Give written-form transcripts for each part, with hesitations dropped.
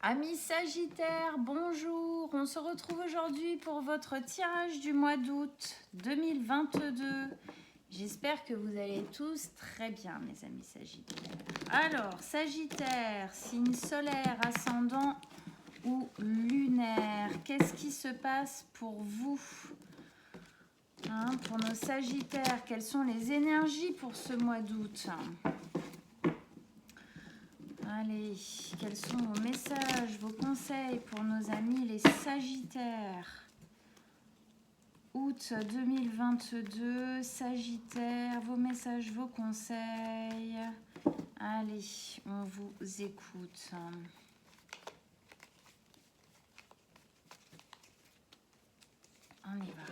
Amis Sagittaires, bonjour. On se retrouve aujourd'hui pour votre tirage du mois d'août 2022. J'espère que vous allez tous très bien, mes amis Sagittaires. Alors, Sagittaire, signe solaire, ascendant ou lunaire, qu'est-ce qui se passe pour vous, pour nos Sagittaires? Quelles sont les énergies pour ce mois d'août? Allez, quels sont vos messages, vos conseils pour nos amis les Sagittaires? Août 2022, Sagittaire, vos messages, vos conseils. Allez, on vous écoute. On y va.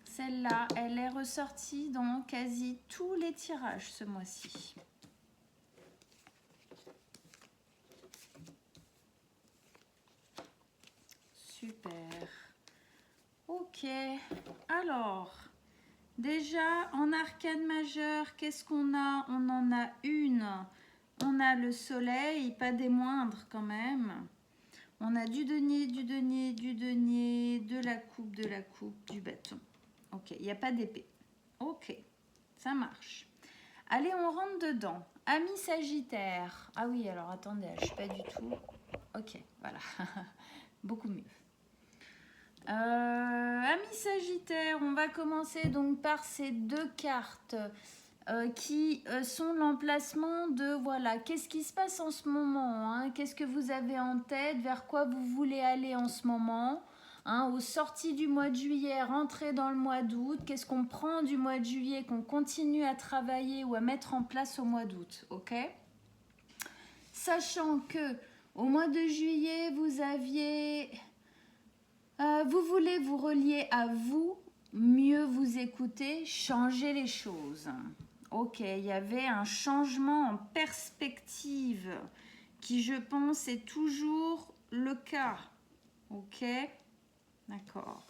Celle-là, elle est ressortie dans quasi tous les tirages ce mois-ci. Super. Ok. Alors, déjà, en arcane majeure, qu'est-ce qu'on a? On en a une. On a le soleil, pas des moindres quand même. On a du denier, du denier, du denier, de la coupe, du bâton. Ok, il n'y a pas d'épée. Ok, ça marche. Allez, on rentre dedans. Amis Sagittaire. Ah oui, alors attendez, je ne suis pas du tout... Ok, voilà. Beaucoup mieux. Amis Sagittaire, on va commencer donc par ces deux cartes qui sont l'emplacement de, voilà, qu'est-ce qui se passe en ce moment, hein, qu'est-ce que vous avez en tête, vers quoi vous voulez aller en ce moment, hein, aux sorties du mois de juillet, rentrer dans le mois d'août, qu'est-ce qu'on prend du mois de juillet, qu'on continue à travailler ou à mettre en place au mois d'août, ok? Sachant que au mois de juillet, vous aviez... vous voulez vous relier à vous, mieux vous écouter, changer les choses. Ok, il y avait un changement en perspective qui, je pense, est toujours le cas. Ok, d'accord.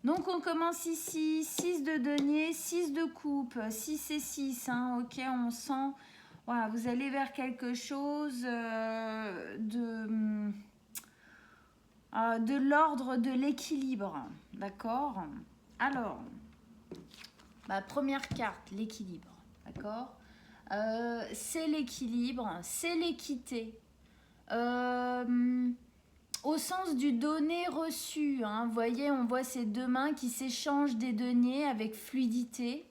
Donc, on commence ici, 6 de denier, 6 de coupe, 6 et 6. Hein, ok, on sent, voilà, vous allez vers quelque chose de l'ordre de l'équilibre. D'accord? Alors, première carte, l'équilibre. D'accord? C'est l'équilibre, c'est l'équité. Au sens du donné-reçu. Hein. Vous voyez, on voit ces deux mains qui s'échangent des deniers avec fluidité.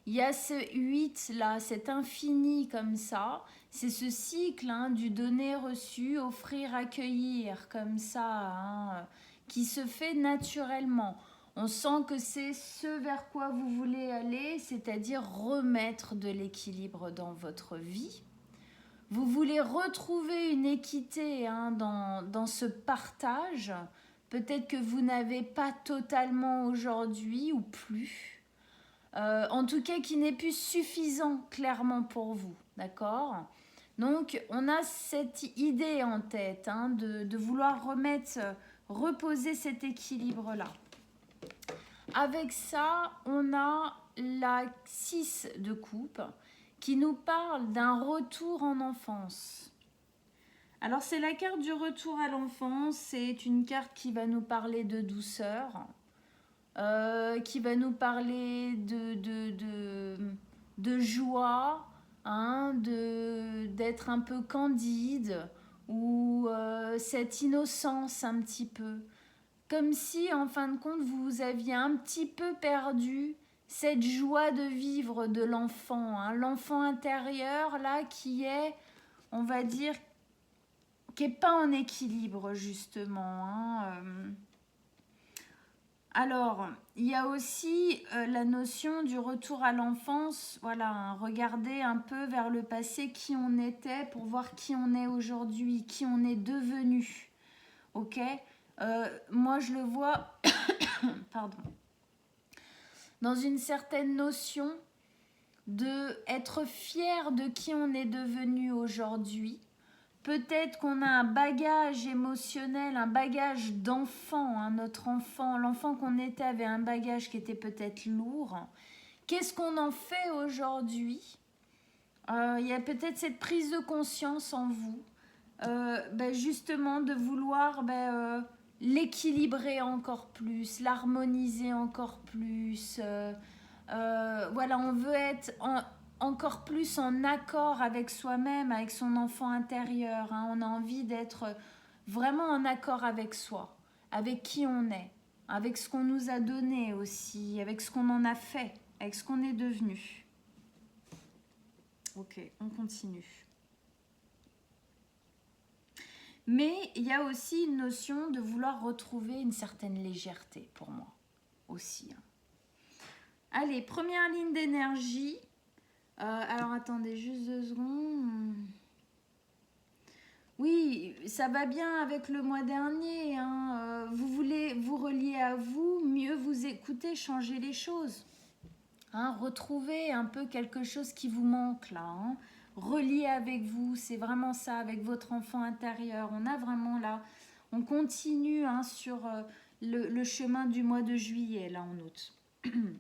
Il y a ce 8 là, cet infini comme ça. C'est ce cycle du donner-reçu, offrir, accueillir comme ça, qui se fait naturellement. On sent que c'est ce vers quoi vous voulez aller, c'est-à-dire remettre de l'équilibre dans votre vie. Vous voulez retrouver une équité dans ce partage. Peut-être que vous n'avez pas totalement aujourd'hui ou plus. En tout cas, qui n'est plus suffisant clairement pour vous. D'accord ? Donc, on a cette idée en tête de vouloir reposer cet équilibre-là. Avec ça, on a la 6 de coupe qui nous parle d'un retour en enfance. Alors, c'est la carte du retour à l'enfance. C'est une carte qui va nous parler de douceur, qui va nous parler de joie, d'être un peu candide, ou cette innocence un petit peu. Comme si, en fin de compte, vous aviez un petit peu perdu cette joie de vivre de l'enfant. L'enfant intérieur, là, qui est, on va dire, qui n'est pas en équilibre, justement. Alors, il y a aussi la notion du retour à l'enfance. Voilà, regarder un peu vers le passé qui on était pour voir qui on est aujourd'hui, qui on est devenu. Ok ? Moi, je le vois, pardon, dans une certaine notion de être fier de qui on est devenu aujourd'hui, peut-être qu'on a un bagage émotionnel, un bagage d'enfant, hein, notre enfant, l'enfant qu'on était avait un bagage qui était peut-être lourd. Qu'est-ce qu'on en fait aujourd'hui? Il y a peut-être cette prise de conscience en vous, justement de vouloir l'équilibrer encore plus, l'harmoniser encore plus. Voilà, on veut être encore plus en accord avec soi-même, avec son enfant intérieur. Hein. On a envie d'être vraiment en accord avec soi, avec qui on est, avec ce qu'on nous a donné aussi, avec ce qu'on en a fait, avec ce qu'on est devenu. Ok, on continue. Mais il y a aussi une notion de vouloir retrouver une certaine légèreté pour moi aussi. Hein. Allez, première ligne d'énergie. Alors attendez juste 2 secondes. Oui, ça va bien avec le mois dernier. Hein. Vous voulez vous relier à vous, mieux vous écouter, changer les choses. Hein, retrouver un peu quelque chose qui vous manque là. Hein. Relier avec vous, c'est vraiment ça, avec votre enfant intérieur. On a vraiment là, on continue hein, sur le chemin du mois de juillet, là en août.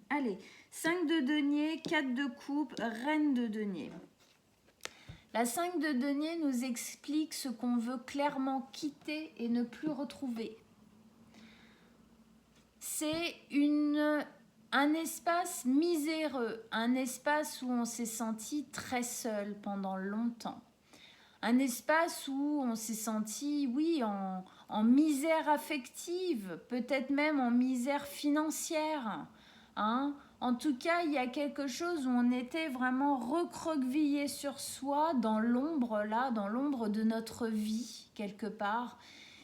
Allez, 5 de denier, 4 de coupe, reine de denier. La 5 de denier nous explique ce qu'on veut clairement quitter et ne plus retrouver. C'est un espace miséreux, un espace où on s'est senti très seul pendant longtemps. Un espace où on s'est senti, oui, en misère affective, peut-être même en misère financière. Hein. En tout cas, il y a quelque chose où on était vraiment recroquevillé sur soi, dans l'ombre, là, dans l'ombre de notre vie, quelque part.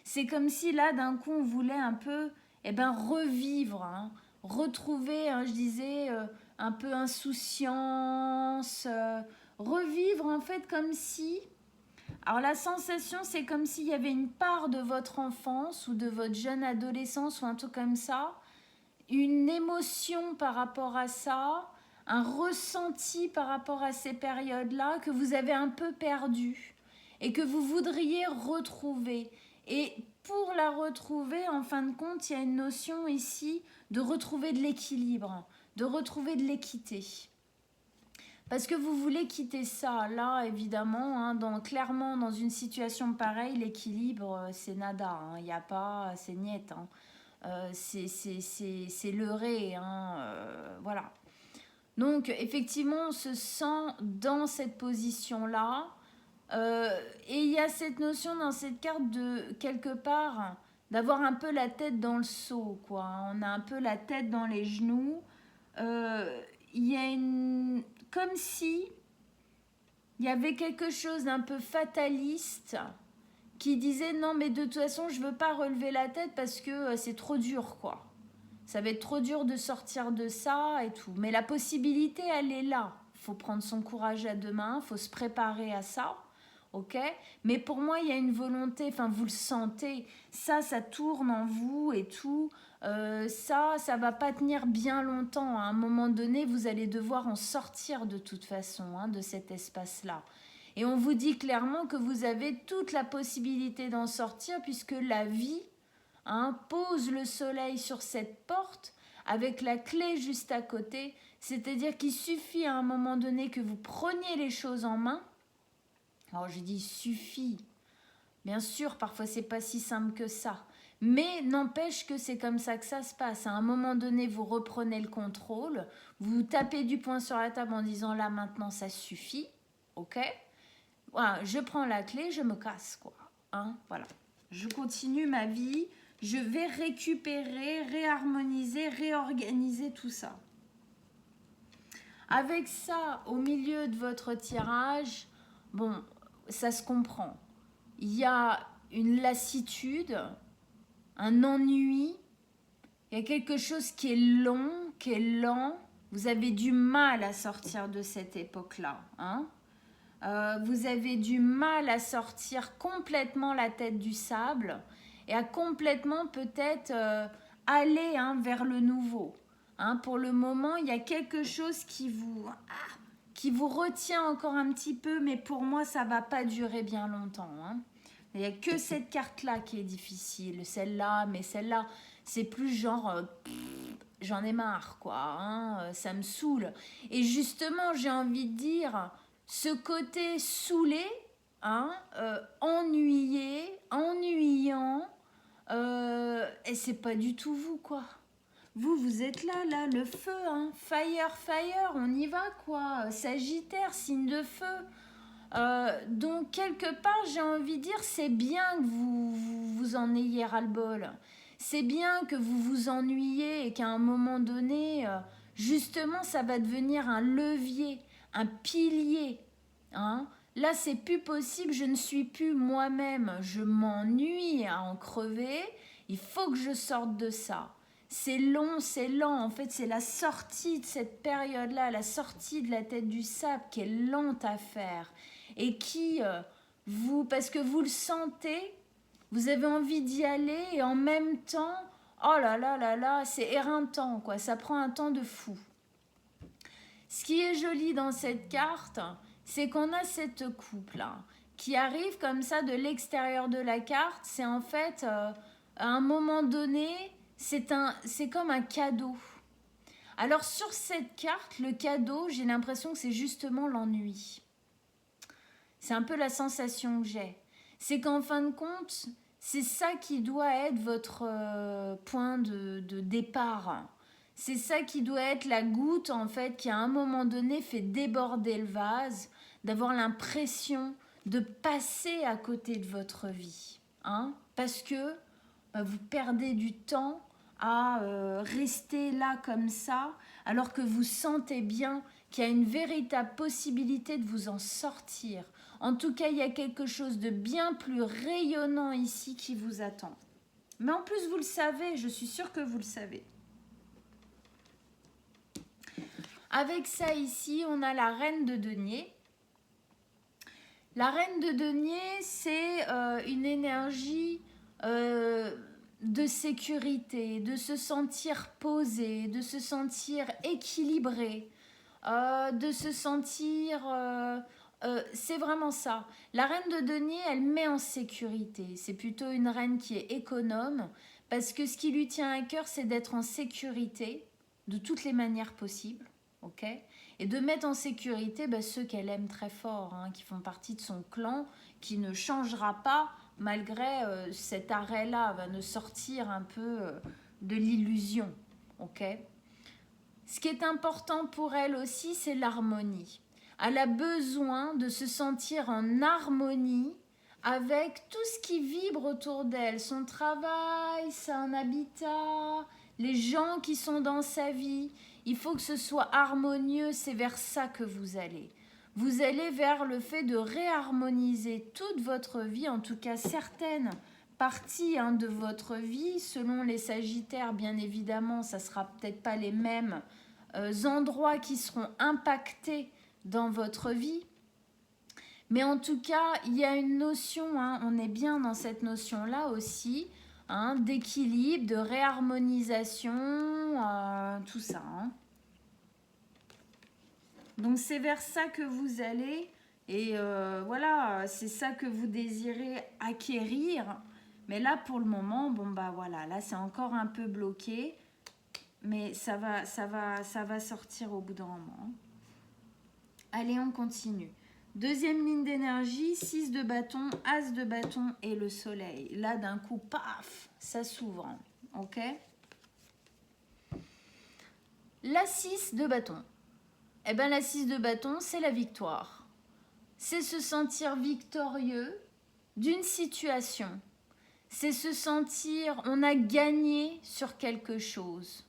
C'est comme si là, d'un coup, on voulait un peu revivre, hein, retrouver, hein, je disais, un peu insouciance, revivre en fait comme si... Alors la sensation, c'est comme s'il y avait une part de votre enfance ou de votre jeune adolescence ou un truc comme ça, une émotion par rapport à ça, un ressenti par rapport à ces périodes-là que vous avez un peu perdu et que vous voudriez retrouver. Et pour la retrouver, en fin de compte, il y a une notion ici de retrouver de l'équilibre, de retrouver de l'équité. Parce que vous voulez quitter ça, là, évidemment, hein, clairement, dans une situation pareille, l'équilibre, c'est nada, il n'y a pas, c'est niet, hein. C'est leurré, hein, voilà. Donc, effectivement, on se sent dans cette position-là, et il y a cette notion dans cette carte de, quelque part, d'avoir un peu la tête dans le seau, quoi. On a un peu la tête dans les genoux. Il y a une... Comme si il y avait quelque chose d'un peu fataliste qui disait non mais de toute façon je veux pas relever la tête parce que c'est trop dur quoi. Ça va être trop dur de sortir de ça et tout. Mais la possibilité elle est là. Faut prendre son courage à deux mains, faut se préparer à ça. Ok, mais pour moi il y a une volonté, enfin vous le sentez, ça tourne en vous et tout, ça va pas tenir bien longtemps, à un moment donné vous allez devoir en sortir de toute façon, hein, de cet espace-là. Et on vous dit clairement que vous avez toute la possibilité d'en sortir puisque la vie hein, pose le soleil sur cette porte avec la clé juste à côté, c'est-à-dire qu'il suffit à un moment donné que vous preniez les choses en main. Alors je dis suffit, bien sûr parfois c'est pas si simple que ça, mais n'empêche que c'est comme ça que ça se passe. À un moment donné vous reprenez le contrôle, vous tapez du poing sur la table en disant là maintenant ça suffit, ok, voilà, je prends la clé, je me casse quoi, hein, voilà, je continue ma vie, je vais récupérer, réharmoniser, réorganiser tout ça. Avec ça au milieu de votre tirage, bon, ça se comprend. Il y a une lassitude, un ennui, il y a quelque chose qui est long, qui est lent. Vous avez du mal à sortir de cette époque-là. Hein, vous avez du mal à sortir complètement la tête du sable et à complètement peut-être aller hein, vers le nouveau. Hein, pour le moment, il y a quelque chose qui qui vous retient encore un petit peu, mais pour moi, ça va pas durer bien longtemps. Hein. Il n'y a que cette carte-là qui est difficile, celle-là, mais celle-là, c'est plus genre, j'en ai marre, quoi, hein, ça me saoule. Et justement, j'ai envie de dire, ce côté saoulé, hein, ennuyé, ennuyant, et c'est pas du tout vous, quoi. Vous êtes là, le feu, hein, fire, fire, on y va, quoi, Sagittaire, signe de feu. Donc, quelque part, j'ai envie de dire, c'est bien que vous en ayez ras-le-bol. C'est bien que vous vous ennuyez et qu'à un moment donné, justement, ça va devenir un levier, un pilier. Hein. Là, c'est plus possible, je ne suis plus moi-même. Je m'ennuie à en crever. Il faut que je sorte de ça. C'est long, c'est lent. En fait, c'est la sortie de cette période-là, la sortie de la tête du sable qui est lente à faire. Et qui, parce que vous le sentez, vous avez envie d'y aller et en même temps, oh là là là là, c'est éreintant, quoi. Ça prend un temps de fou. Ce qui est joli dans cette carte, c'est qu'on a cette coupe-là qui arrive comme ça de l'extérieur de la carte. C'est en fait, à un moment donné, c'est comme un cadeau. Alors sur cette carte, le cadeau, j'ai l'impression que c'est justement l'ennui. C'est un peu la sensation que j'ai. C'est qu'en fin de compte, c'est ça qui doit être votre point de départ. C'est ça qui doit être la goutte, en fait, qui à un moment donné fait déborder le vase, d'avoir l'impression de passer à côté de votre vie. Hein, parce que vous perdez du temps à rester là comme ça, alors que vous sentez bien qu'il y a une véritable possibilité de vous en sortir. En tout cas, il y a quelque chose de bien plus rayonnant ici qui vous attend. Mais en plus, vous le savez, je suis sûre que vous le savez. Avec ça ici, on a la reine de denier. La reine de denier, c'est une énergie de sécurité, de se sentir posé, de se sentir équilibré, de se sentir... c'est vraiment ça. La reine de denier, elle met en sécurité. C'est plutôt une reine qui est économe parce que ce qui lui tient à cœur, c'est d'être en sécurité de toutes les manières possibles. Okay, et de mettre en sécurité ceux qu'elle aime très fort, hein, qui font partie de son clan, qui ne changera pas malgré cet arrêt-là, va ne sortir un peu de l'illusion. Okay. Ce qui est important pour elle aussi, c'est l'harmonie. Elle a besoin de se sentir en harmonie avec tout ce qui vibre autour d'elle, son travail, son habitat, les gens qui sont dans sa vie. Il faut que ce soit harmonieux, c'est vers ça que vous allez. Vous allez vers le fait de réharmoniser toute votre vie, en tout cas certaines parties de votre vie. Selon les Sagittaires, bien évidemment, ça ne sera peut-être pas les mêmes endroits qui seront impactés dans votre vie. Mais en tout cas, il y a une notion, on est bien dans cette notion-là aussi, d'équilibre, de réharmonisation, tout ça. Donc c'est vers ça que vous allez et voilà, c'est ça que vous désirez acquérir. Mais là pour le moment, voilà, là c'est encore un peu bloqué, mais ça va sortir au bout d'un moment. Allez, on continue. Deuxième ligne d'énergie, 6 de bâton, As de bâton et le soleil. Là, d'un coup, paf, ça s'ouvre. Ok ? La 6 de bâton. Eh bien, la 6 de bâton, c'est la victoire. C'est se sentir victorieux d'une situation. C'est se sentir, on a gagné sur quelque chose.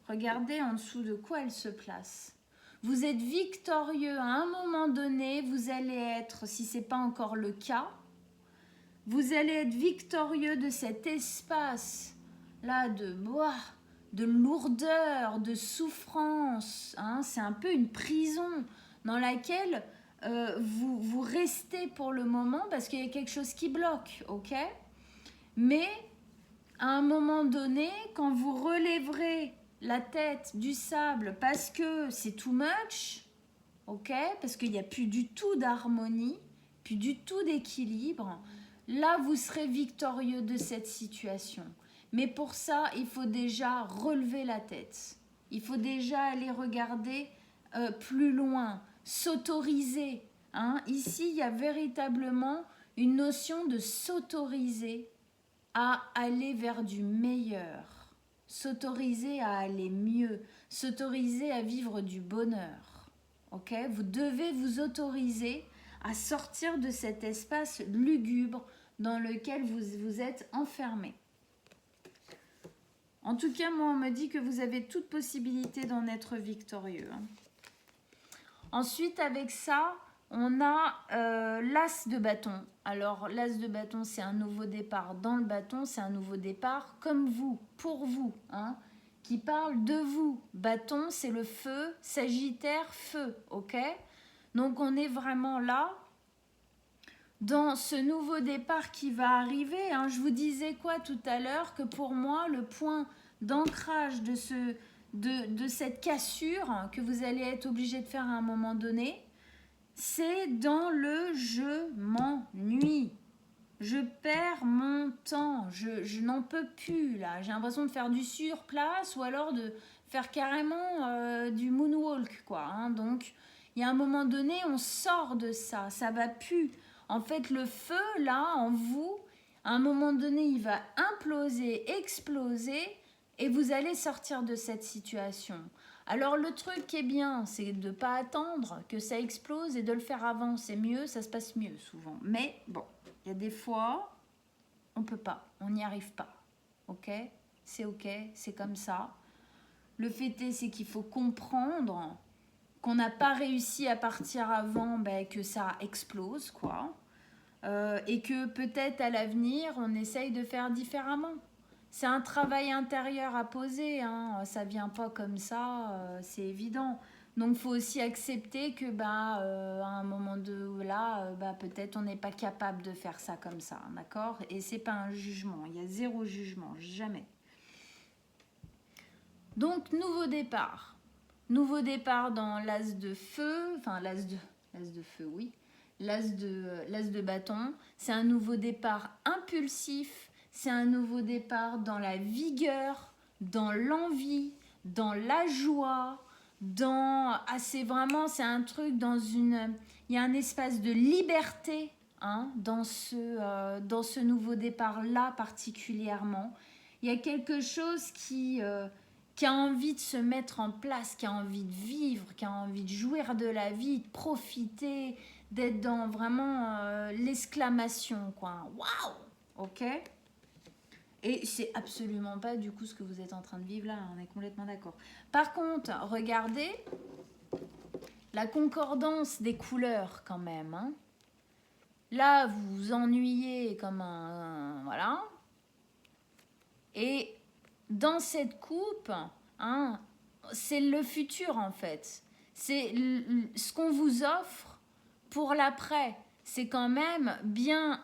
Regardez en dessous de quoi elle se place. Vous êtes victorieux à un moment donné, vous allez être, si ce n'est pas encore le cas, vous allez être victorieux de cet espace-là de lourdeur, de souffrance. C'est un peu une prison dans laquelle vous restez pour le moment parce qu'il y a quelque chose qui bloque, ok ? Mais à un moment donné, quand vous relèverez la tête du sable parce que c'est too much, ok? Parce qu'il n'y a plus du tout d'harmonie, plus du tout d'équilibre. Là, vous serez victorieux de cette situation. Mais pour ça, il faut déjà relever la tête. Il faut déjà aller regarder plus loin, s'autoriser. Hein? Ici, il y a véritablement une notion de s'autoriser à aller vers du meilleur, s'autoriser à aller mieux, s'autoriser à vivre du bonheur. Ok? Vous devez vous autoriser à sortir de cet espace lugubre dans lequel vous êtes enfermé. En tout cas, moi, on me dit que vous avez toute possibilité d'en être victorieux. Ensuite, avec ça, on a l'as de bâton. Alors, l'as de bâton, c'est un nouveau départ dans le bâton, c'est un nouveau départ comme vous, pour vous, hein, qui parle de vous. Bâton, c'est le feu, sagittaire, feu, ok? Donc, on est vraiment là, dans ce nouveau départ qui va arriver. Hein. Je vous disais quoi tout à l'heure? Que pour moi, le point d'ancrage de cette cassure que vous allez être obligé de faire à un moment donné, c'est dans le je m'ennuie. Je perds mon temps. Je n'en peux plus là. J'ai l'impression de faire du surplace ou alors de faire carrément du moonwalk, quoi. Hein. Donc, il y a un moment donné, on sort de ça. Ça va plus. En fait, le feu, là, en vous, à un moment donné, il va imploser, exploser, et vous allez sortir de cette situation. Alors, le truc qui est bien, c'est de ne pas attendre que ça explose et de le faire avant. C'est mieux, ça se passe mieux souvent. Mais bon, il y a des fois, on ne peut pas, on n'y arrive pas. Ok, c'est comme ça. Le fait est, c'est qu'il faut comprendre qu'on n'a pas réussi à partir avant, ben, que ça explose, quoi. Et que peut-être à l'avenir, on essaye de faire différemment. C'est un travail intérieur à poser, hein. Ça ne vient pas comme ça, c'est évident. Donc, il faut aussi accepter que à un moment là, peut-être on n'est pas capable de faire ça comme ça, d'accord? Et ce n'est pas un jugement, il y a zéro jugement, jamais. Donc, nouveau départ. Nouveau départ dans l'as de feu, enfin l'as de feu, oui. L'as de bâton, c'est un nouveau départ impulsif, c'est un nouveau départ dans la vigueur, dans l'envie, dans la joie, c'est un truc il y a un espace de liberté, hein, dans ce nouveau départ-là particulièrement. Il y a quelque chose qui a envie de se mettre en place, qui a envie de vivre, qui a envie de jouir de la vie, de profiter, d'être dans vraiment l'exclamation, quoi. Waouh! Ok? Et c'est absolument pas du coup ce que vous êtes en train de vivre là, on est complètement d'accord. Par contre, regardez la concordance des couleurs quand même. Hein. Là, vous vous ennuyez comme voilà. Et dans cette coupe, hein, c'est le futur en fait. C'est ce qu'on vous offre pour l'après. C'est quand même bien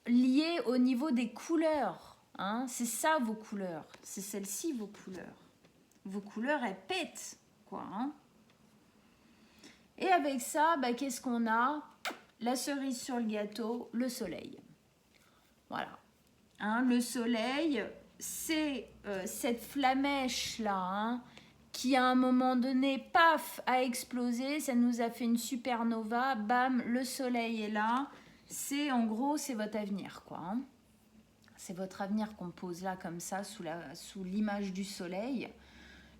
lié au niveau des couleurs. Hein. C'est ça vos couleurs. C'est celle-ci vos couleurs. Vos couleurs, elles pètent, quoi. Hein. Et avec ça, qu'est-ce qu'on a? La cerise sur le gâteau, le soleil. Voilà. Hein, le soleil, c'est cette flamèche-là, hein, qui à un moment donné, paf, a explosé. Ça nous a fait une supernova. Bam, le soleil est là. En gros, c'est votre avenir, quoi. Hein. C'est votre avenir qu'on pose là, comme ça, sous l'image du soleil.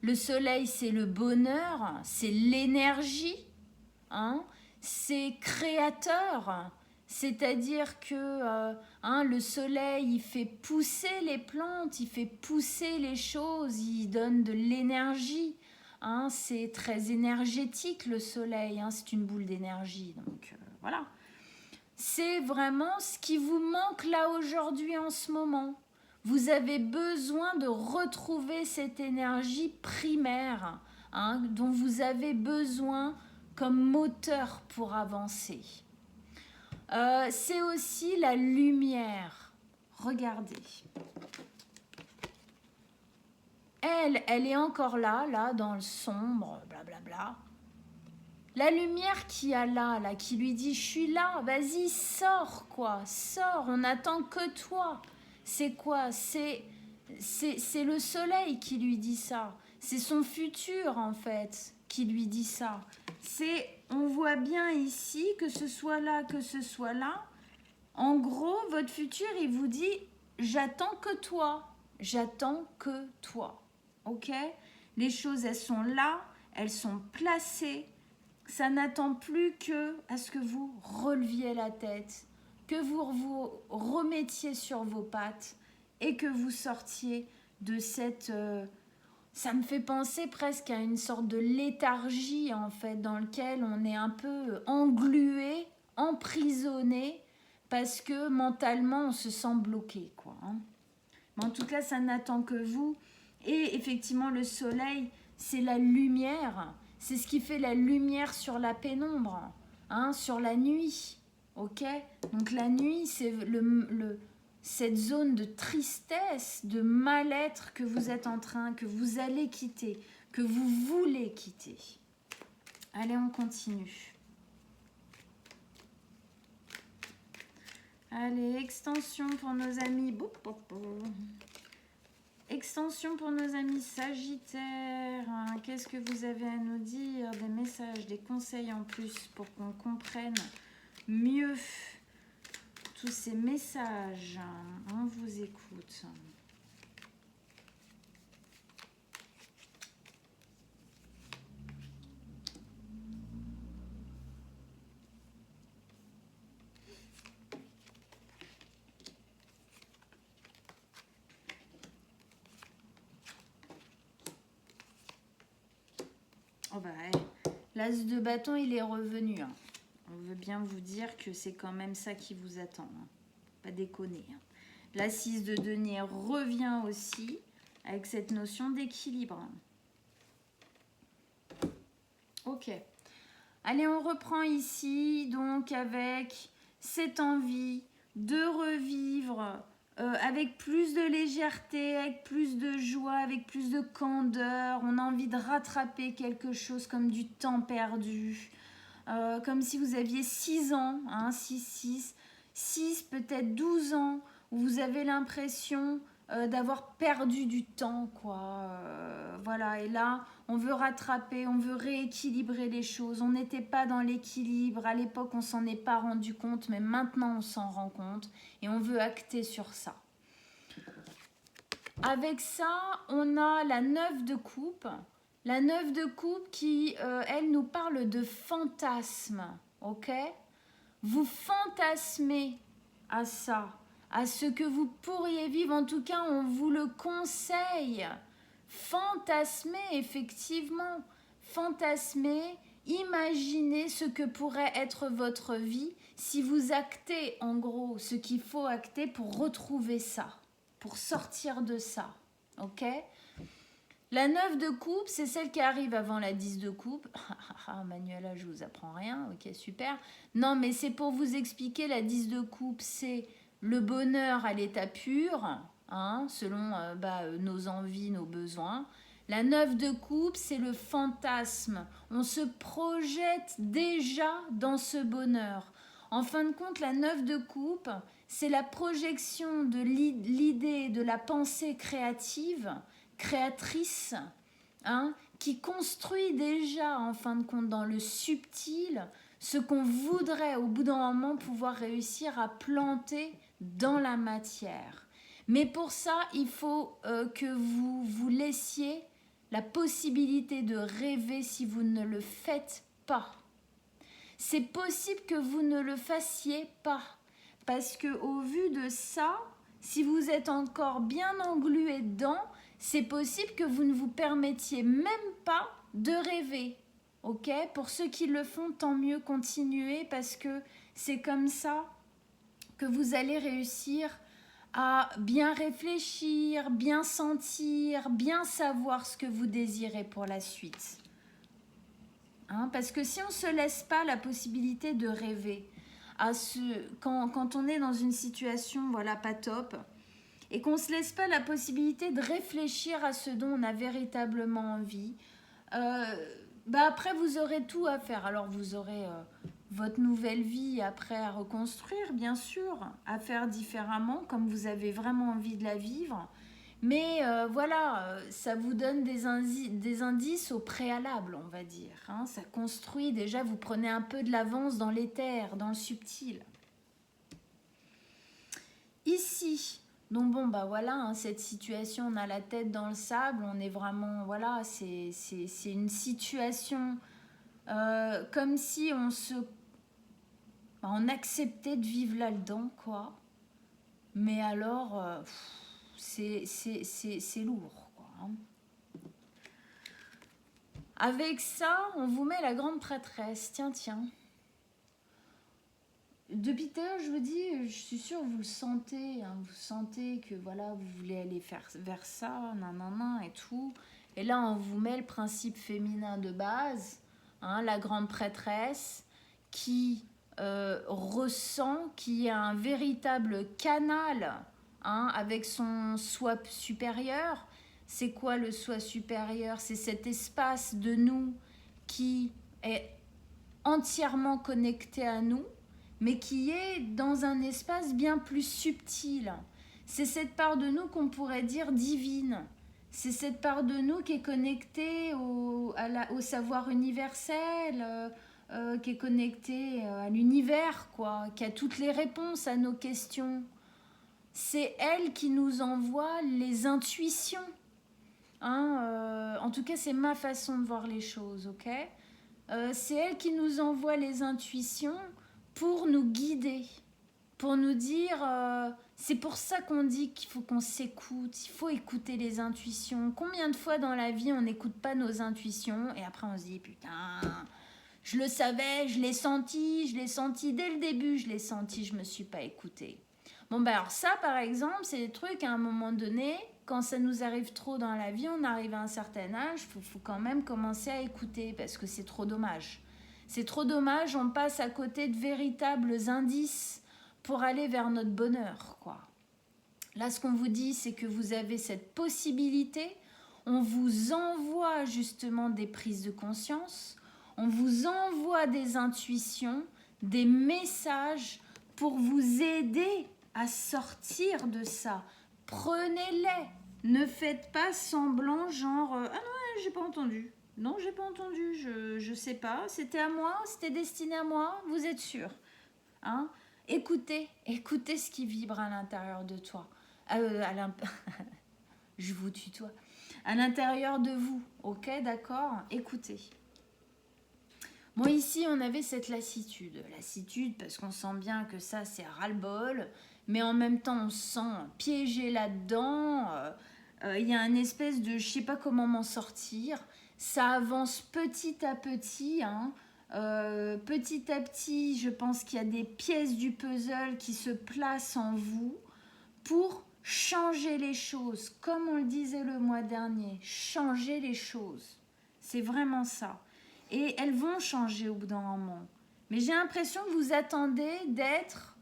Le soleil, c'est le bonheur, c'est l'énergie, hein, c'est créateur. C'est-à-dire que le soleil, il fait pousser les plantes, il fait pousser les choses, il donne de l'énergie. Hein, c'est très énergétique le soleil, hein, c'est une boule d'énergie. Donc voilà. C'est vraiment ce qui vous manque là aujourd'hui en ce moment. Vous avez besoin de retrouver cette énergie primaire, hein, dont vous avez besoin comme moteur pour avancer. C'est aussi la lumière. Regardez. Elle est encore là, dans le sombre, blablabla. La lumière qu'il y a là, qui lui dit, je suis là, vas-y, sors, quoi, sors, on n'attend que toi. C'est quoi? C'est le soleil qui lui dit ça. C'est son futur, en fait, qui lui dit ça. On voit bien ici, que ce soit là, que ce soit là. En gros, votre futur, il vous dit, j'attends que toi. J'attends que toi. Ok? Les choses, elles sont là, elles sont placées. Ça n'attend plus que à ce que vous releviez la tête, que vous vous remettiez sur vos pattes et que vous sortiez de cette... ça me fait penser presque à une sorte de léthargie en fait, dans lequel on est un peu englué, emprisonné, parce que mentalement on se sent bloqué, quoi. Hein. Mais en tout cas, ça n'attend que vous. Et effectivement, le soleil, c'est la lumière. C'est ce qui fait la lumière sur la pénombre, hein, sur la nuit. Ok? Donc la nuit, c'est cette zone de tristesse, de mal-être que vous êtes en train, que vous allez quitter, que vous voulez quitter. Allez, on continue. Allez, extension pour nos amis. Extension pour nos amis Sagittaires. Qu'est-ce que vous avez à nous dire? Des messages, des conseils en plus pour qu'on comprenne mieux tous ces messages. On vous écoute. Oh bah, l'as de bâton, il est revenu. Hein. On veut bien vous dire que c'est quand même ça qui vous attend. Hein. Pas déconner. Hein. La 6 de denier revient aussi avec cette notion d'équilibre. Ok. Allez, on reprend ici donc avec cette envie de revivre avec plus de légèreté, avec plus de joie, avec plus de candeur. On a envie de rattraper quelque chose comme du temps perdu. Comme si vous aviez 6 ans, hein, 6, peut-être 12 ans, où vous avez l'impression d'avoir perdu du temps, quoi. Voilà, et là, on veut rattraper, on veut rééquilibrer les choses. On n'était pas dans l'équilibre. À l'époque, on s'en est pas rendu compte, mais maintenant, on s'en rend compte. Et on veut acter sur ça. Avec ça, on a la 9 de coupe. La 9 de coupe qui, elle, nous parle de fantasme. Ok? Vous fantasmez à ça, à ce que vous pourriez vivre. En tout cas, on vous le conseille. Fantasmez, effectivement. Fantasmez, imaginez ce que pourrait être votre vie si vous actez, en gros, ce qu'il faut acter pour retrouver ça, pour sortir de ça. Ok? La 9 de coupe, c'est celle qui arrive avant la 10 de coupe. Manuela, je vous apprends rien. Ok, super. Non, mais c'est pour vous expliquer, la 10 de coupe, c'est le bonheur à l'état pur, hein, selon nos envies, nos besoins. La 9 de coupe, c'est le fantasme. On se projette déjà dans ce bonheur. En fin de compte, la 9 de coupe, c'est la projection de l'idée, de la pensée créative, créatrice, hein, qui construit déjà, en fin de compte, dans le subtil, ce qu'on voudrait au bout d'un moment pouvoir réussir à planter dans la matière. Mais pour ça, il faut que vous vous laissiez la possibilité de rêver si vous ne le faites pas. C'est possible que vous ne le fassiez pas, parce que au vu de ça, si vous êtes encore bien englué dedans, c'est possible que vous ne vous permettiez même pas de rêver. Ok? Pour ceux qui le font, tant mieux, continuez, parce que c'est comme ça que vous allez réussir à bien réfléchir, bien sentir, bien savoir ce que vous désirez pour la suite. Hein? Parce que si on ne se laisse pas la possibilité de rêver, quand on est dans une situation voilà, pas top, et qu'on ne se laisse pas la possibilité de réfléchir à ce dont on a véritablement envie, Bah après, vous aurez tout à faire. Alors, vous aurez votre nouvelle vie après à reconstruire, bien sûr, à faire différemment, comme vous avez vraiment envie de la vivre. Mais voilà, ça vous donne des indices au préalable, on va dire. Hein. Ça construit déjà, vous prenez un peu de l'avance dans l'éther, dans le subtil. Ici, donc bon, bah voilà, hein, cette situation, on a la tête dans le sable, on est vraiment, voilà, c'est une situation comme si on acceptait de vivre là-dedans, quoi. Mais alors, c'est lourd, quoi. Hein. Avec ça, on vous met la grande prêtresse. Tiens, tiens. Depuis tout à l'heure, je vous dis, je suis sûre, vous le sentez. Hein, vous sentez que voilà, vous voulez aller vers ça, nanana et tout. Et là, on vous met le principe féminin de base, hein, la grande prêtresse, qui ressent, qui a un véritable canal hein, avec son soi supérieur. C'est quoi le soi supérieur? C'est cet espace de nous qui est entièrement connecté à nous, mais qui est dans un espace bien plus subtil. C'est cette part de nous qu'on pourrait dire divine. C'est cette part de nous qui est connectée au savoir universel, qui est connectée à l'univers, quoi, qui a toutes les réponses à nos questions. C'est elle qui nous envoie les intuitions. Hein, en tout cas, c'est ma façon de voir les choses, ok? C'est elle qui nous envoie les intuitions pour nous guider, pour nous dire, c'est pour ça qu'on dit qu'il faut qu'on s'écoute, il faut écouter les intuitions. Combien de fois dans la vie on n'écoute pas nos intuitions et après on se dit, putain, je le savais, je l'ai senti dès le début, je l'ai senti, je me suis pas écoutée. Bon, ben alors ça, par exemple, c'est des trucs, à un moment donné, quand ça nous arrive trop dans la vie, on arrive à un certain âge, il faut quand même commencer à écouter, parce que c'est trop dommage. C'est trop dommage, on passe à côté de véritables indices pour aller vers notre bonheur, quoi. Là, ce qu'on vous dit, c'est que vous avez cette possibilité, on vous envoie justement des prises de conscience, on vous envoie des intuitions, des messages pour vous aider à sortir de ça. Prenez-les. Ne faites pas semblant, genre ah non, j'ai pas entendu. Non, j'ai pas entendu, je sais pas. C'était à moi, c'était destiné à moi, vous êtes sûr. Hein? Écoutez ce qui vibre à l'intérieur de toi. Je vous tutoie. À l'intérieur de vous, ok, d'accord? Écoutez. Bon, ici, on avait cette lassitude. Lassitude parce qu'on sent bien que ça, c'est ras-le-bol. Mais en même temps, on se sent piégé là-dedans. Il y a une espèce de je sais pas comment m'en sortir. Ça avance petit à petit. Hein. Petit à petit, je pense qu'il y a des pièces du puzzle qui se placent en vous pour changer les choses. Comme on le disait le mois dernier, changer les choses. C'est vraiment ça. Et elles vont changer au bout d'un moment. Mais j'ai l'impression que vous attendez d'être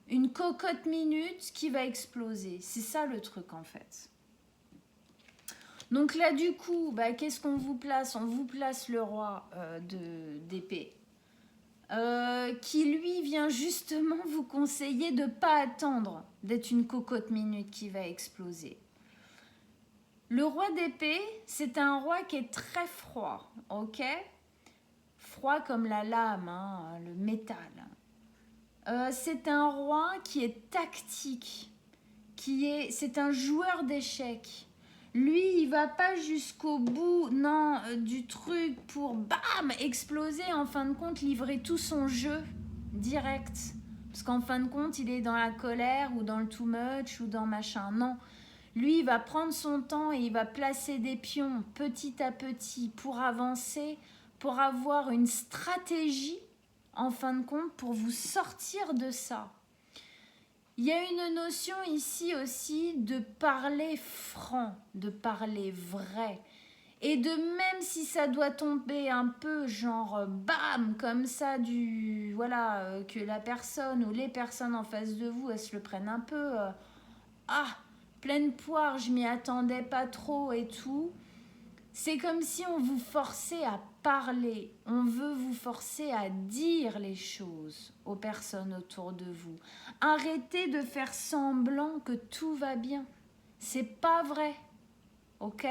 une cocotte minute qui va exploser. C'est ça le truc en fait. Donc là du coup, bah, qu'est-ce qu'on vous place? On vous place le roi d'épée. Qui lui vient justement vous conseiller de ne pas attendre d'être une cocotte minute qui va exploser. Le roi d'épée, c'est un roi qui est très froid, ok? Froid comme la lame, hein, le métal. C'est un roi qui est tactique, c'est un joueur d'échecs. Lui, il va pas jusqu'au bout du truc pour bam exploser, en fin de compte livrer tout son jeu direct. Parce qu'en fin de compte, il est dans la colère ou dans le too much ou dans machin. Non, lui, il va prendre son temps et il va placer des pions petit à petit pour avancer, pour avoir une stratégie, en fin de compte, pour vous sortir de ça. Il y a une notion ici aussi de parler franc, de parler vrai. Et de même si ça doit tomber un peu genre bam, comme ça, que la personne ou les personnes en face de vous, elles se le prennent un peu, pleine poire, je m'y attendais pas trop et tout. C'est comme si on vous forçait à parler, on veut vous forcer à dire les choses aux personnes autour de vous. Arrêtez de faire semblant que tout va bien. C'est pas vrai, ok?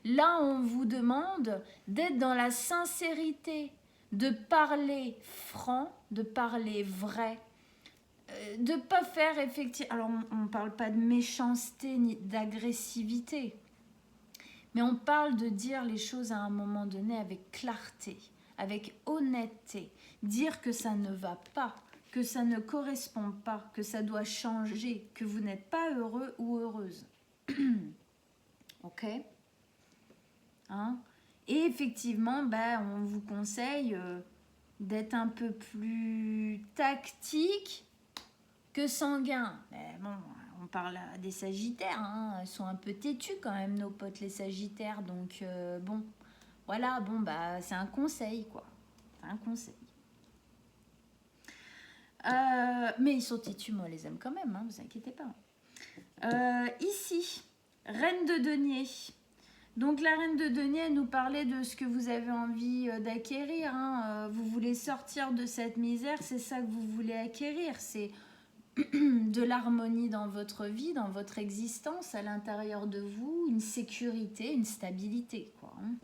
Là, on vous demande d'être dans la sincérité, de parler franc, de parler vrai, de ne pas faire effectivement... Alors, on ne parle pas de méchanceté ni d'agressivité, mais on parle de dire les choses à un moment donné avec clarté, avec honnêteté. Dire que ça ne va pas, que ça ne correspond pas, que ça doit changer, que vous n'êtes pas heureux ou heureuse. Ok? Hein? Et effectivement, on vous conseille d'être un peu plus tactique que sanguin. Mais bon, on parle des Sagittaires, hein, ils sont un peu têtus quand même, nos potes les Sagittaires. Donc bon, voilà, bon c'est un conseil quoi. C'est un conseil. Mais ils sont têtus, moi, je les aime quand même, hein, vous inquiétez pas. Ici, Reine de denier. Donc la Reine de denier, elle nous parlait de ce que vous avez envie d'acquérir. Hein. Vous voulez sortir de cette misère, c'est ça que vous voulez acquérir. C'est de l'harmonie dans votre vie, dans votre existence, à l'intérieur de vous, une sécurité, une stabilité, quoi. Hein.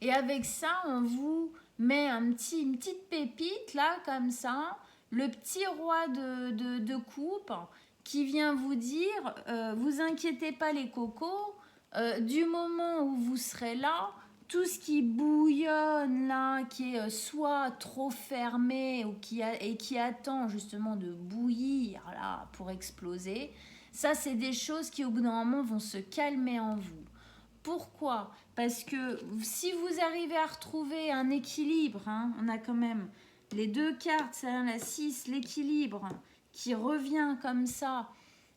Et avec ça, on vous met une petite pépite, là, comme ça, le petit roi de coupe qui vient vous dire, vous inquiétez pas les cocos, du moment où vous serez là, tout ce qui bouillonne là, qui est soit trop fermé ou qui attend justement de bouillir là pour exploser, ça c'est des choses qui au bout d'un moment vont se calmer en vous. Pourquoi? Parce que si vous arrivez à retrouver un équilibre, hein, on a quand même les deux cartes, ça, la 6, l'équilibre qui revient comme ça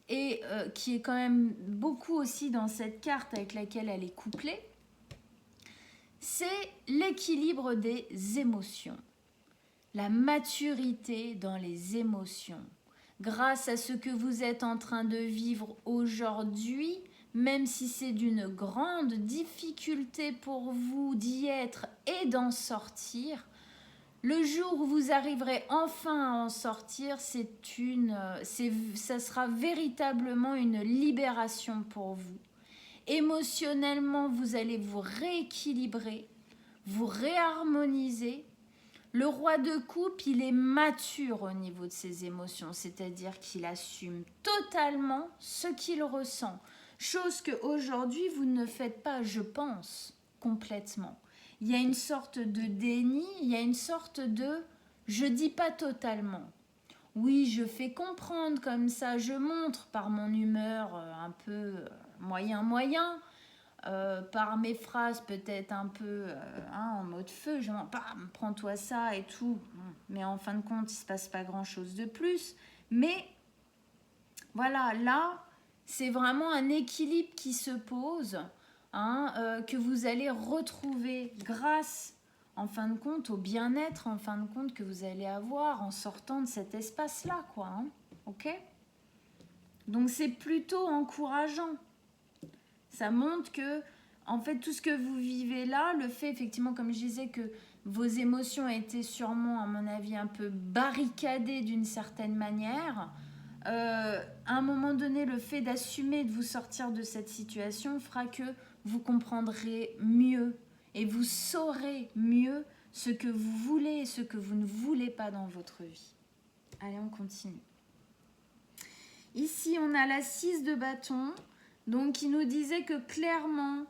et qui est quand même beaucoup aussi dans cette carte avec laquelle elle est couplée, c'est l'équilibre des émotions, la maturité dans les émotions. Grâce à ce que vous êtes en train de vivre aujourd'hui, même si c'est d'une grande difficulté pour vous d'y être et d'en sortir, le jour où vous arriverez enfin à en sortir, ça sera véritablement une libération pour vous. Émotionnellement, vous allez vous rééquilibrer, vous réharmoniser. Le roi de coupe, il est mature au niveau de ses émotions, c'est-à-dire qu'il assume totalement ce qu'il ressent. Chose qu'aujourd'hui, vous ne faites pas, je pense, complètement. Il y a une sorte de déni, il y a une sorte de « je dis pas totalement ». Oui, je fais comprendre comme ça, je montre par mon humeur un peu moyen, par mes phrases peut-être un peu en mode feu, genre bam, prends-toi ça et tout. Mais en fin de compte, il ne se passe pas grand-chose de plus. Mais voilà, là, c'est vraiment un équilibre qui se pose, que vous allez retrouver grâce, en fin de compte, au bien-être, en fin de compte, que vous allez avoir en sortant de cet espace-là, quoi. Hein, ok? Donc, c'est plutôt encourageant. Ça montre que, en fait, tout ce que vous vivez là, le fait, effectivement, comme je disais, que vos émotions étaient sûrement, à mon avis, un peu barricadées d'une certaine manière, à un moment donné, le fait d'assumer de vous sortir de cette situation fera que vous comprendrez mieux et vous saurez mieux ce que vous voulez et ce que vous ne voulez pas dans votre vie. Allez, on continue. Ici, on a la 6 de bâton, donc qui nous disait que clairement,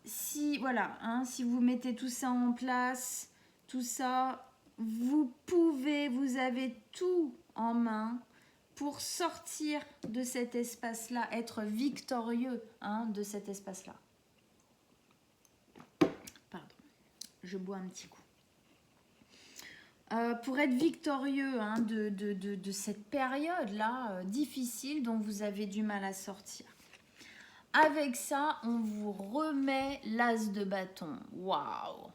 si vous mettez tout ça en place, tout ça, vous avez tout en main pour sortir de cet espace-là, être victorieux de cet espace-là. Pardon, je bois un petit coup. Pour être victorieux de cette période-là difficile dont vous avez du mal à sortir. Avec ça, on vous remet l'as de bâton. Waouh!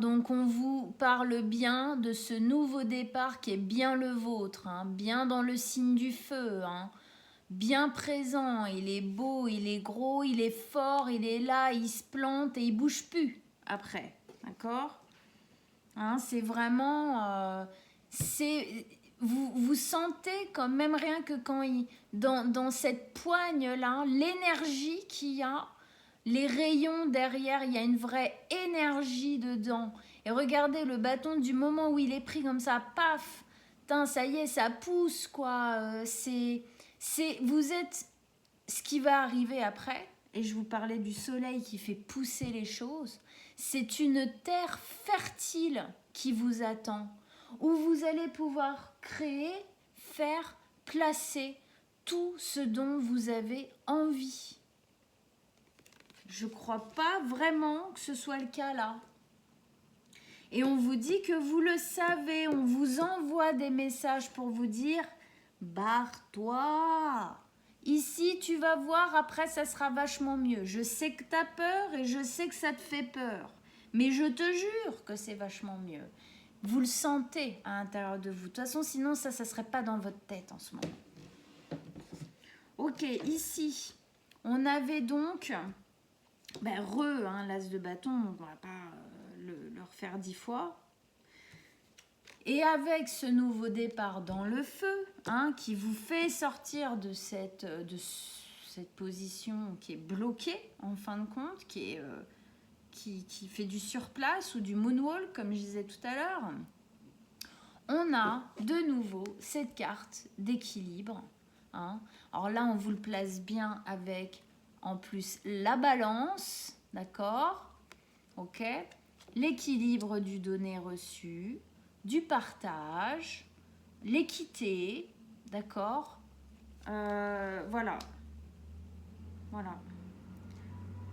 Donc on vous parle bien de ce nouveau départ qui est bien le vôtre, bien dans le signe du feu, bien présent, il est beau, il est gros, il est fort, il est là, il se plante et il bouge plus. après. D'accord, hein, c'est vraiment... vous sentez quand même rien que quand dans cette poigne-là, l'énergie qu'il y a, les rayons derrière, il y a une vraie énergie dedans. Et regardez le bâton du moment où il est pris comme ça, paf, tain, ça y est, ça pousse quoi. Vous êtes ce qui va arriver après. Et je vous parlais du soleil qui fait pousser les choses. C'est une terre fertile qui vous attend, où vous allez pouvoir créer, faire, placer tout ce dont vous avez envie. Je ne crois pas vraiment que ce soit le cas là. Et on vous dit que vous le savez, on vous envoie des messages pour vous dire « Barre-toi !» Ici, tu vas voir, après, ça sera vachement mieux. Je sais que tu as peur et je sais que ça te fait peur. Mais je te jure que c'est vachement mieux. Vous le sentez à l'intérieur de vous. De toute façon, sinon, ça ne serait pas dans votre tête en ce moment. Ok, ici, on avait donc... l'as de bâton, on ne va pas le refaire 10 fois. Et avec ce nouveau départ dans le feu, qui vous fait sortir de cette position qui est bloquée, en fin de compte, qui fait du surplace ou du moonwalk, comme je disais tout à l'heure, on a de nouveau cette carte d'équilibre. Alors là, on vous le place bien avec, en plus, la balance, d'accord? Ok. L'équilibre du donné-reçu, du partage, l'équité, d'accord, voilà.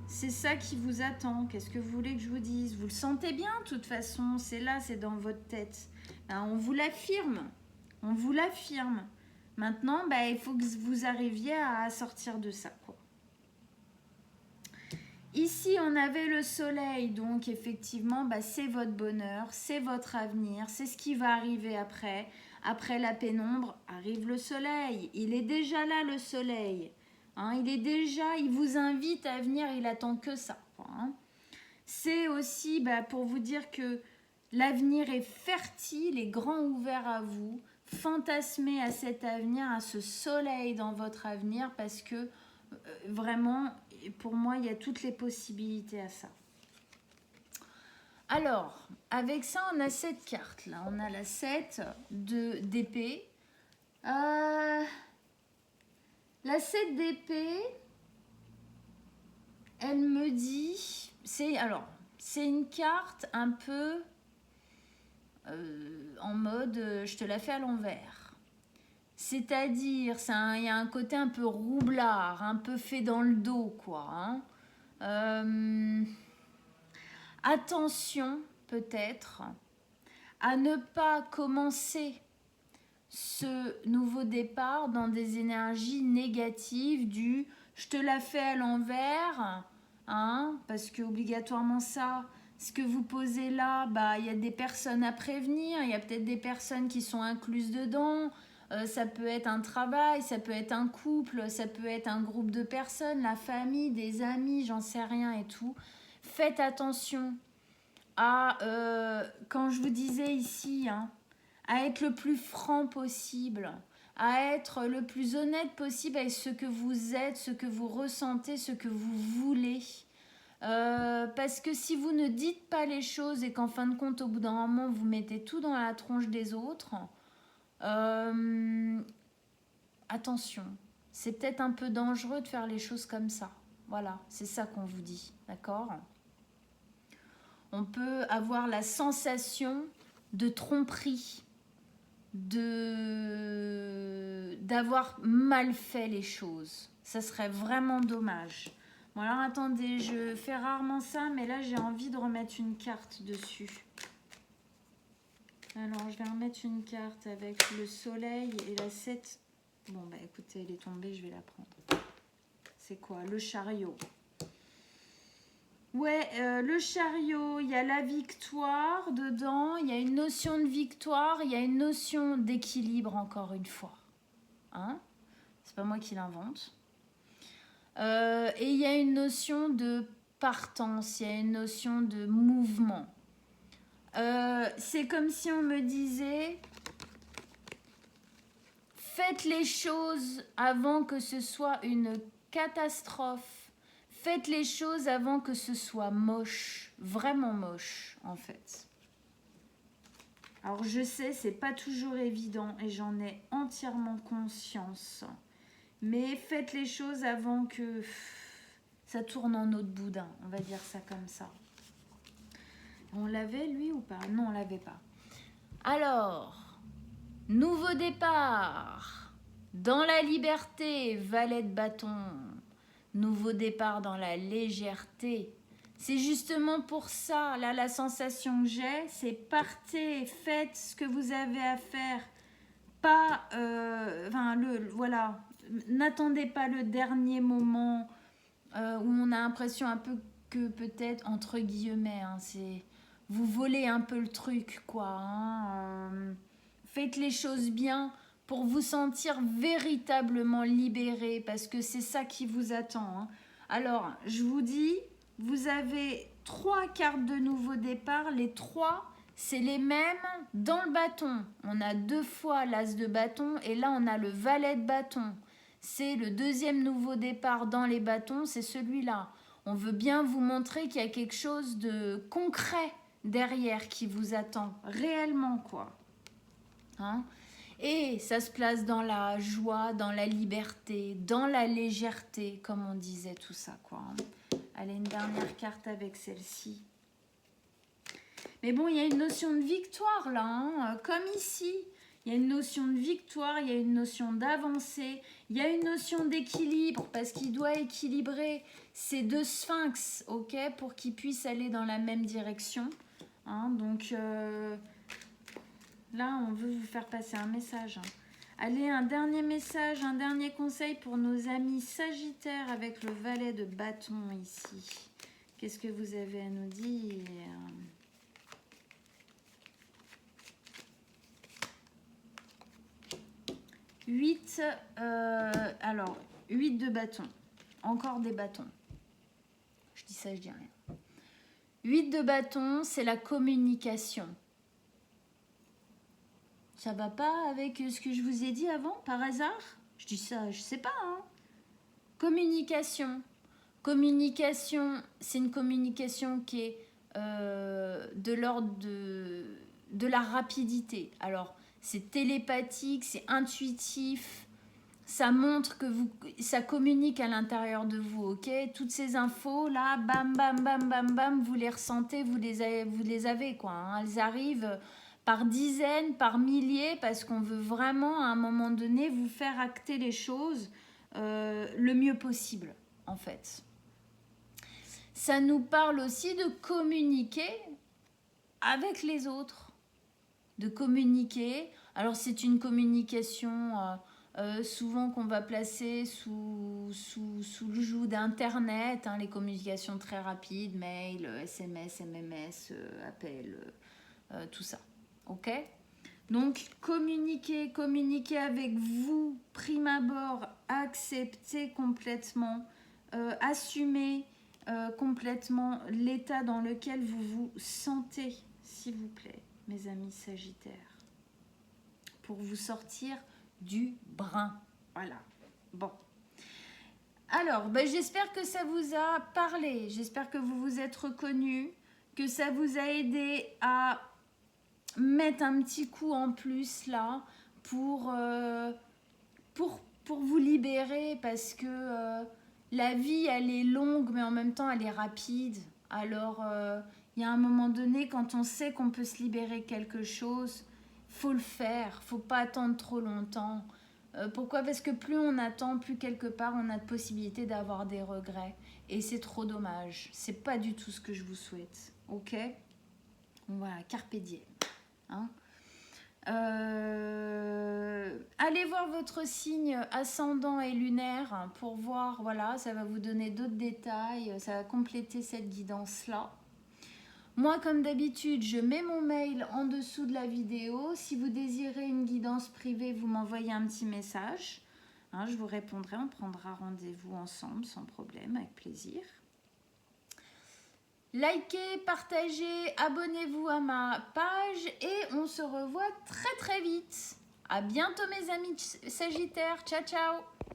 C'est ça qui vous attend. Qu'est-ce que vous voulez que je vous dise? Vous le sentez bien, de toute façon. C'est là, c'est dans votre tête. On vous l'affirme. On vous l'affirme. Maintenant, il faut que vous arriviez à sortir de ça, quoi. Ici, on avait le soleil, donc effectivement, c'est votre bonheur, c'est votre avenir, c'est ce qui va arriver après. Après la pénombre, arrive le soleil. Il est déjà là, le soleil. Il vous invite à venir, il attend que ça. C'est aussi pour vous dire que l'avenir est fertile et grand ouvert à vous. Fantasmez à cet avenir, à ce soleil dans votre avenir, parce que vraiment... Et pour moi, il y a toutes les possibilités à ça. Alors, avec ça, on a cette carte-là. On a la 7 d'épée. La 7 d'épée, elle me dit... C'est une carte un peu en mode je te la fais à l'envers. C'est-à-dire, il y a un côté un peu roublard, un peu fait dans le dos, quoi. Attention, peut-être, à ne pas commencer ce nouveau départ dans des énergies négatives du « je te la fais à l'envers », parce que obligatoirement ça... Ce que vous posez là, il y a des personnes à prévenir, il y a peut-être des personnes qui sont incluses dedans, ça peut être un travail, ça peut être un couple, ça peut être un groupe de personnes, la famille, des amis, j'en sais rien et tout. Faites attention à, quand je vous disais ici, à être le plus franc possible, à être le plus honnête possible avec ce que vous êtes, ce que vous ressentez, ce que vous voulez. Parce que si vous ne dites pas les choses et qu'en fin de compte, au bout d'un moment, vous mettez tout dans la tronche des autres, attention, c'est peut-être un peu dangereux de faire les choses comme ça. Voilà, c'est ça qu'on vous dit, d'accord? On peut avoir la sensation de tromperie, d'avoir mal fait les choses. Ça serait vraiment dommage. Bon alors attendez, je fais rarement ça, mais là j'ai envie de remettre une carte dessus. Alors je vais remettre une carte avec le soleil et la 7. Bon écoutez, elle est tombée, je vais la prendre. C'est quoi? Le chariot. Ouais, le chariot, il y a la victoire dedans, il y a une notion de victoire, il y a une notion d'équilibre encore une fois. C'est pas moi qui l'invente. Et il y a une notion de partance, il y a une notion de mouvement. C'est comme si on me disait, faites les choses avant que ce soit une catastrophe. Faites les choses avant que ce soit moche, vraiment moche en fait. Alors je sais, c'est pas toujours évident et j'en ai entièrement conscience. Mais faites les choses avant que ça tourne en eau de boudin, on va dire ça comme ça. On l'avait lui ou pas? Non, on l'avait pas. Alors, nouveau départ. Dans la liberté, valet de bâton. Nouveau départ dans la légèreté. C'est justement pour ça, là, la sensation que j'ai, c'est partez, faites ce que vous avez à faire. Pas, voilà, n'attendez pas le dernier moment où on a l'impression un peu que peut-être, entre guillemets, hein, c'est... Vous volez un peu le truc, quoi. Hein, faites les choses bien pour vous sentir véritablement libéré, parce que c'est ça qui vous attend. Hein. Alors, je vous dis, vous avez 3 cartes de nouveau départ. Les 3, c'est les mêmes dans le bâton. On a 2 fois l'as de bâton et là, on a le valet de bâton. C'est le deuxième nouveau départ dans les bâtons, c'est celui-là. On veut bien vous montrer qu'il y a quelque chose de concret derrière qui vous attend, réellement quoi. Hein? Et ça se place dans la joie, dans la liberté, dans la légèreté, comme on disait tout ça quoi. Allez, une dernière carte avec celle-ci. Mais bon, il y a une notion de victoire là, hein, comme ici. Il y a une notion de victoire, il y a une notion d'avancée, il y a une notion d'équilibre parce qu'il doit équilibrer ces 2 sphinx, ok, pour qu'ils puissent aller dans la même direction. Hein, donc là, on veut vous faire passer un message. Hein. Allez, un dernier message, un dernier conseil pour nos amis Sagittaires avec le valet de bâton ici. Qu'est-ce que vous avez à nous dire ? 8, alors, 8 de bâton. Encore des bâtons. Je dis ça, je dis rien. 8 de bâton, c'est la communication. Ça va pas avec ce que je vous ai dit avant, par hasard? Je dis ça, je sais pas. Hein. Communication. Communication, c'est une communication qui est de l'ordre de la rapidité. Alors, c'est télépathique, c'est intuitif, ça montre que ça communique à l'intérieur de vous, ok? Toutes ces infos là, bam, bam, bam, bam, bam, vous les ressentez, vous les avez quoi. Hein. Elles arrivent par dizaines, par milliers, parce qu'on veut vraiment à un moment donné vous faire acter les choses le mieux possible, en fait. Ça nous parle aussi de communiquer avec les autres, de communiquer. Alors c'est une communication souvent qu'on va placer sous le joug d'Internet, hein, les communications très rapides, mail, SMS, MMS, appel, tout ça. Ok ? Donc communiquer avec vous, prime abord, accepter complètement, assumer complètement l'état dans lequel vous vous sentez, s'il vous plaît, mes amis Sagittaires, pour vous sortir du brin. Voilà. Bon. Alors, j'espère que ça vous a parlé. J'espère que vous vous êtes reconnus, que ça vous a aidé à mettre un petit coup en plus là pour vous libérer parce que la vie, elle est longue, mais en même temps, elle est rapide. Alors, il y a un moment donné, quand on sait qu'on peut se libérer quelque chose, faut le faire. Faut pas attendre trop longtemps. Pourquoi ? Parce que plus on attend, plus quelque part, on a de possibilités d'avoir des regrets. Et c'est trop dommage. C'est pas du tout ce que je vous souhaite. Ok ? Voilà, carpe diem. Hein ? Allez voir votre signe ascendant et lunaire pour voir, voilà, ça va vous donner d'autres détails, ça va compléter cette guidance-là. Moi, comme d'habitude, je mets mon mail en dessous de la vidéo. Si vous désirez une guidance privée, vous m'envoyez un petit message. Hein, je vous répondrai, on prendra rendez-vous ensemble sans problème, avec plaisir. Likez, partagez, abonnez-vous à ma page et on se revoit très très vite. À bientôt mes amis Sagittaires. Ciao ciao.